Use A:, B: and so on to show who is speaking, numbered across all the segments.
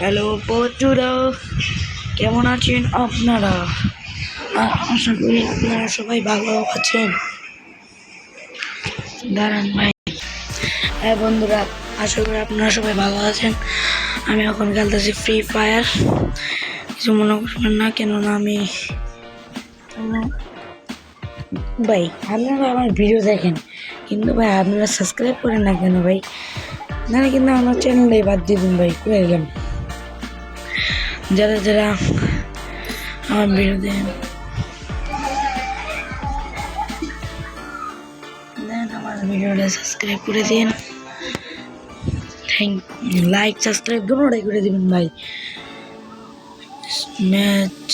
A: Hello বন্ধুরা, কেমন আছেন আপনারা? আশা করি আপনারা সবাই ভালো আছেন। দাঁড়ান ভাই। হ্যাঁ বন্ধুরা, আশা করি আপনারা সবাই ভালো আছেন। আমি এখন খেলতেছি ফ্রি ফায়ার। কিছু মনে করবেন না, কেননা আমি ভাই আপনারা আমার ভিডিও দেখেন, কিন্তু ভাই আপনারা সাবস্ক্রাইব করেন না কেন ভাই? না কিন্তু আমার চ্যানেলটাই বাদ দিয়ে দিন ভাই, করে গেলাম। যারা যারা আমার ভিডিও দেন আমার ভিডিওটা সাবস্ক্রাইব করে দিন। লাইক সাবস্ক্রাইব দুটোটাই করে দিবেন ভাই। ম্যাচ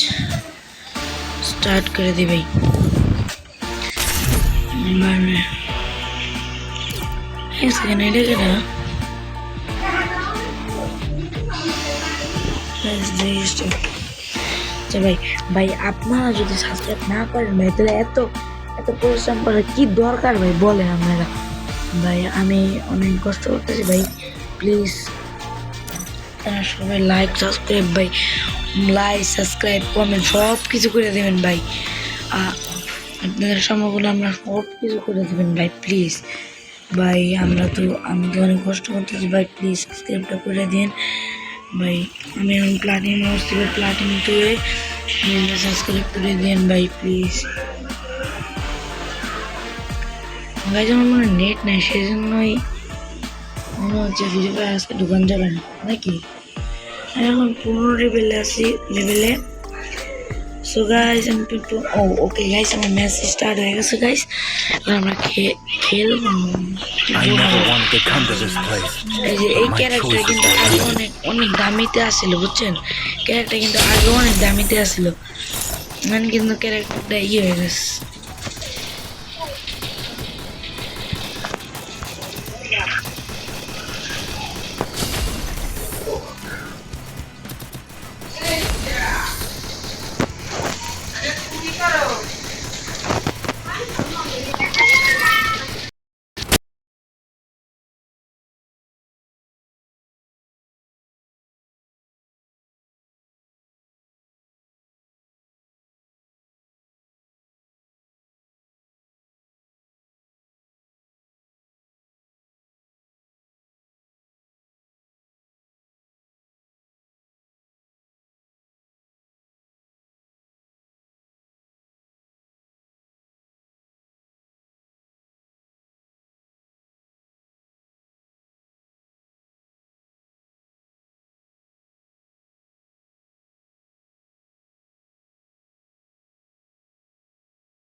A: স্টার্ট করে দিবেই। এক সেকেন্ড, এটা কেনা ভাই ভাই আপনারা যদি সাবস্ক্রাইব না করেন ভাই, তাহলে এত এত পরিশ্রম করার কি দরকার ভাই বলেন আপনারা? ভাই আমি অনেক কষ্ট করতেছি ভাই, প্লিজ আপনারা সবাই লাইক সাবস্ক্রাইব কমেন্ট সব কিছু করে দেবেন ভাই। আপনাদের সময়গুলো আমরা সব কিছু করে দেবেন ভাই, প্লিজ ভাই। আমি তো অনেক কষ্ট করতেছি ভাই, প্লিজ সাবস্ক্রাইবটা করে দিন ভাই। আমি এখন প্লাটিনাম হচ্ছি ভাই, প্লাটিনাম টুয়ে সাবস্ক্রাইব করে দিন ভাই, প্লিজ ভাই। যেমন মনে নেট নেই, সেই জন্যই মনে হচ্ছে ভিডিও করে আজকে দোকান যাবে না নাকি। এখন 15 লেভেলে আছি, লেভেলে। সো গাইস আমি একটু ওকে গাইস, আমার ম্যাচ স্টার্ট হয়ে গেছে গাইস। এবার আমরা খেলবো। এই ক্যারেক্টার কিন্তু আগে অনেক দামিতে আসছিল, বুঝছেন? ক্যারেক্টার কিন্তু আগে অনেক দামিতে আসছিল, মানে কিন্তু ক্যারেক্টারটা হয়ে গেছে।